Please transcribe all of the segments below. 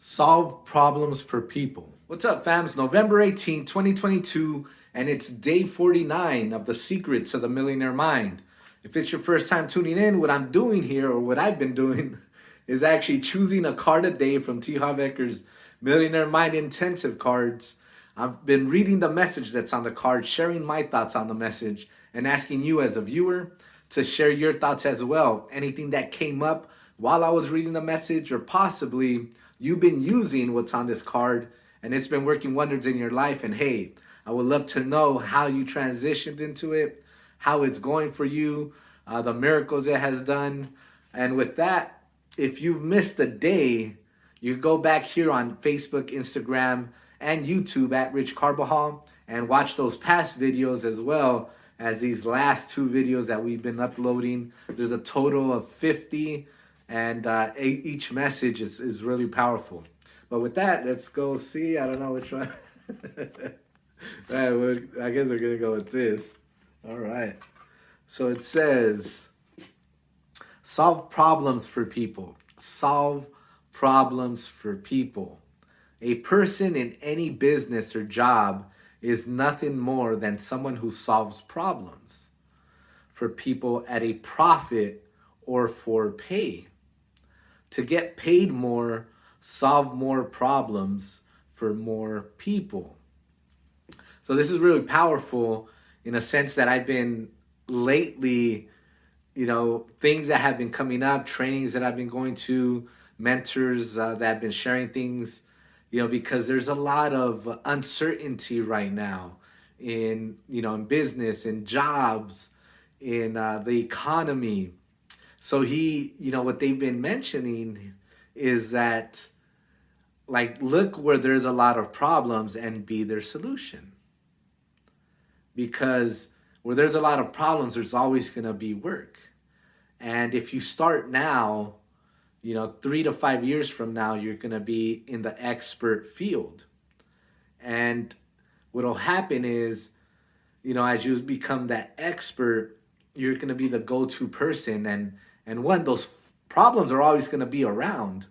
Solve problems for people. What's up, fams? November 18, 2022, and it's day 49 of The Secrets of the Millionaire Mind. If it's your first time tuning in, what I'm doing here, or what I've been doing, is actually choosing a card a day from T. Harv Ekker's Millionaire Mind Intensive cards. I've been reading the message that's on the card, sharing my thoughts on the message, and asking you as a viewer to share your thoughts as well. Anything that came up while I was reading the message, or possibly you've been using what's on this card and it's been working wonders in your life. And hey, I would love to know how you transitioned into it, how it's going for you, the miracles it has done. And with that, if you've missed a day, you go back here on Facebook, Instagram, and YouTube at Rich Carbajal and watch those past videos as well as these last two videos that we've been uploading. There's a total of 50, and each message is really powerful. But with that, let's go see. I don't know which one. I guess we're going to go with this. All right. So it says, solve problems for people. Solve problems for people. A person in any business or job is nothing more than someone who solves problems for people at a profit or for pay. To get paid more, solve more problems for more people. So this is really powerful in a sense that I've been lately, things that have been coming up, trainings that I've been going to, mentors that have been sharing things, because there's a lot of uncertainty right now in business, in jobs, in the economy. So what they've been mentioning is that, like, look where there's a lot of problems and be their solution. Because where there's a lot of problems, there's always going to be work. And if you start now, 3 to 5 years from now, you're going to be in the expert field. And what'll happen is, as you become that expert, you're going to be the go-to person. And those problems are always going to be around.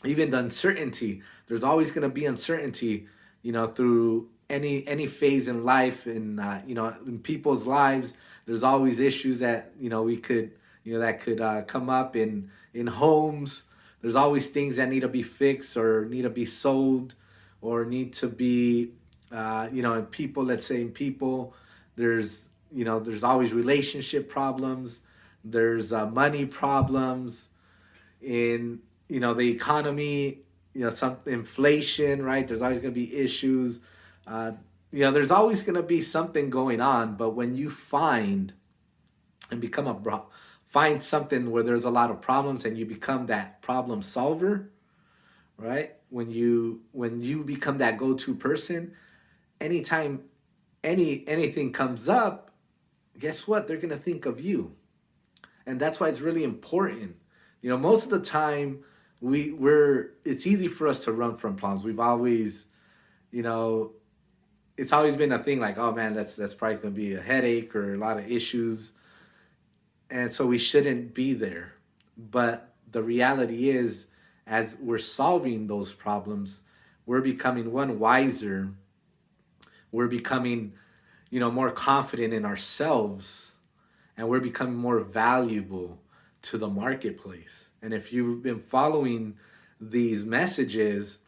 Even the uncertainty, there's always going to be uncertainty, through any phase in life, and in people's lives. There's always issues that we could that could come up in homes. There's always things that need to be fixed or need to be sold or need to be in people. Let's say in people, there's always relationship problems. There's money problems in the economy. Some inflation, right? There's always going to be issues. There's always going to be something going on. But when you find something where there's a lot of problems and you become that problem solver, right? When you become that go-to person, anytime anything comes up, guess what? They're going to think of you. And that's why it's really important. Most of the time it's easy for us to run from problems. We've always, it's always been a thing like, oh man, that's probably going to be a headache or a lot of issues. And so we shouldn't be there. But the reality is, as we're solving those problems, we're becoming wiser. We're becoming, more confident in ourselves, and we're becoming more valuable to the marketplace. And if you've been following these messages,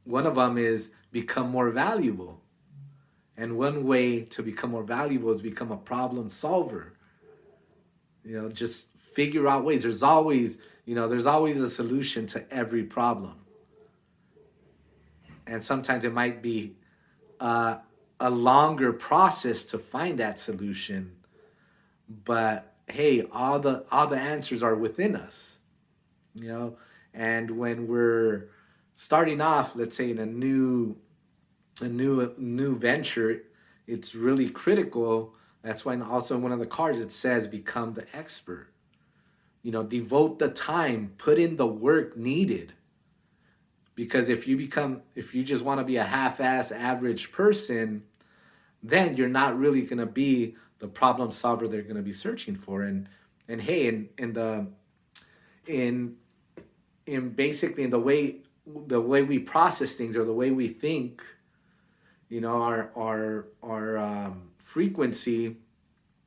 one of them is become more valuable. And one way to become more valuable is become a problem solver. Just figure out ways. There's always a solution to every problem. And sometimes it might be a longer process to find that solution. But hey, all the answers are within us. And when we're starting off, let's say in a new venture, it's really critical. That's why also in one of the cards it says become the expert. Devote the time, put in the work needed. Because if you just want to be a half-ass average person, then you're not really going to be the problem solver they're going to be searching for. And hey, in basically in the way the way we process things or the way we think, our frequency,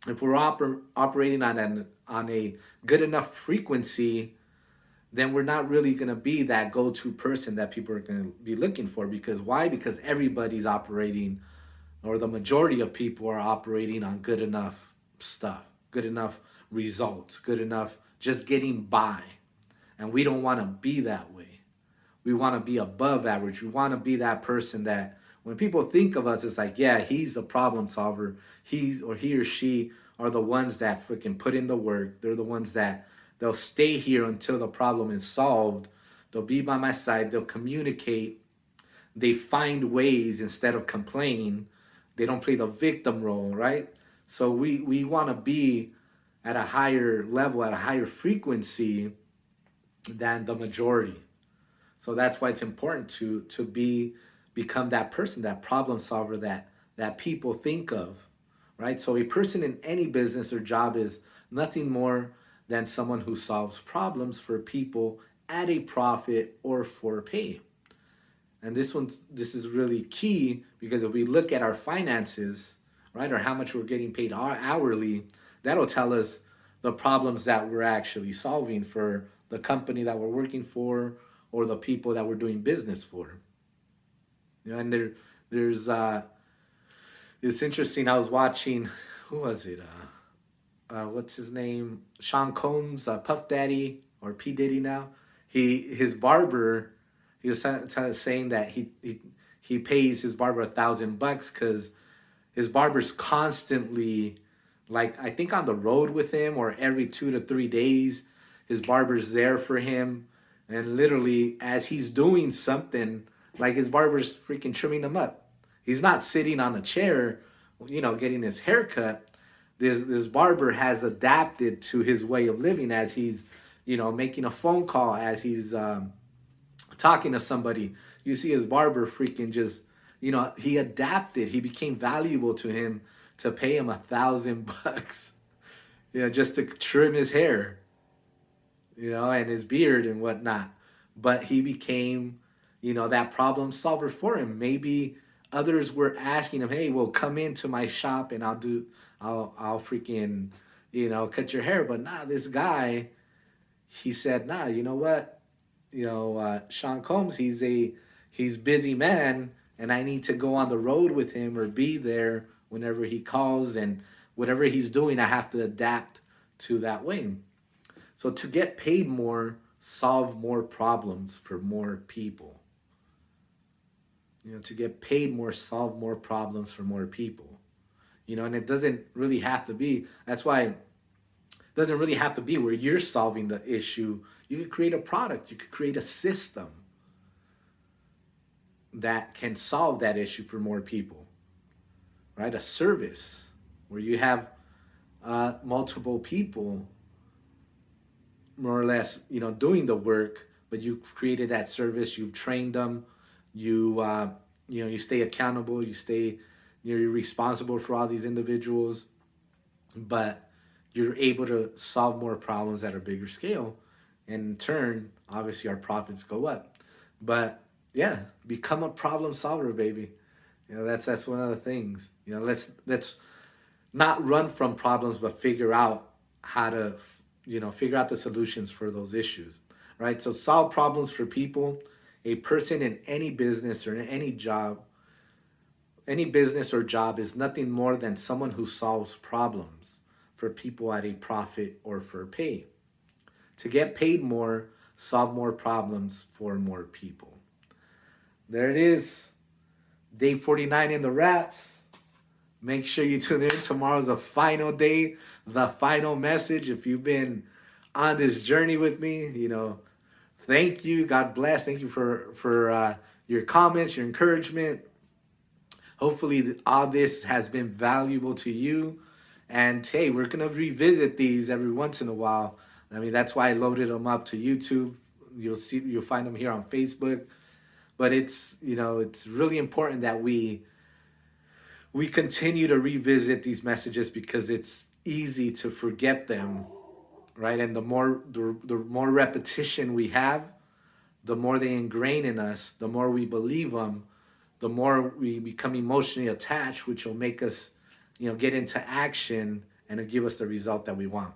if we're operating on a good enough frequency, then we're not really going to be that go-to person that people are going to be looking for. Because why? Because everybody's operating, or the majority of people are operating on good enough stuff, good enough results, good enough just getting by. And we don't want to be that way. We want to be above average. We want to be that person that when people think of us, it's like, yeah, he's a problem solver. He or she are the ones that freaking put in the work. They're the ones that they'll stay here until the problem is solved. They'll be by my side. They'll communicate. They find ways instead of complain. They don't play the victim role, right? So we want to be at a higher level, at a higher frequency than the majority. So that's why it's important to become that person, that problem solver that people think of, right? So a person in any business or job is nothing more than someone who solves problems for people at a profit or for pay. And this is really key, because if we look at our finances, right, or how much we're getting paid hourly, that'll tell us the problems that we're actually solving for the company that we're working for or the people that we're doing business for. And there's it's interesting. I was watching, who was it? What's his name? Sean Combs, Puff Daddy, or P Diddy now. His barber. He was saying that he pays his barber $1,000 because his barber's constantly, like, I think on the road with him, or every 2 to 3 days, his barber's there for him, and literally as he's doing something, like, his barber's freaking trimming him up. He's not sitting on a chair, getting his hair cut. This barber has adapted to his way of living as he's, making a phone call, as he's talking to somebody. You see his barber freaking just, he adapted. He became valuable to him to pay him $1,000, just to trim his hair, and his beard and whatnot. But he became, that problem solver for him. Maybe others were asking him, hey, well, come into my shop and I'll freaking, cut your hair. But nah, this guy, he said, nah, you know what? Sean Combs, he's busy man, and I need to go on the road with him or be there whenever he calls, and whatever he's doing, I have to adapt to that way. So to get paid more, solve more problems for more people. To get paid more, solve more problems for more people. And it doesn't really have to be, that's why it doesn't really have to be where you're solving the issue. You could create a product, you could create a system that can solve that issue for more people, right? A service where you have multiple people, more or less, doing the work, but you've created that service, you've trained them, you stay accountable, you're responsible for all these individuals, but you're able to solve more problems at a bigger scale. And in turn, obviously, our profits go up. But yeah, become a problem solver, baby. That's one of the things. Let's not run from problems, but figure out how to, figure out the solutions for those issues, right? So solve problems for people. A person in any business or in any job, any business or job is nothing more than someone who solves problems for people at a profit or for pay. To get paid more, solve more problems for more people. There it is. Day 49 in the wraps. Make sure you tune in. Tomorrow's the final day, the final message. If you've been on this journey with me, thank you. God bless. Thank you for your comments, your encouragement. Hopefully all this has been valuable to you. And hey, we're going to revisit these every once in a while. I mean, that's why I loaded them up to YouTube. You'll find them here on Facebook. But it's really important that we continue to revisit these messages, because it's easy to forget them, right? And the more repetition we have, the more they ingrain in us, the more we believe them, the more we become emotionally attached, which will make us, get into action and it'll give us the result that we want.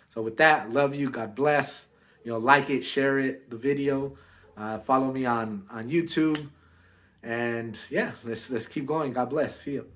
So with that, love you. God bless. Like it, share it, the video. Follow me on YouTube. And yeah, let's keep going. God bless. See you.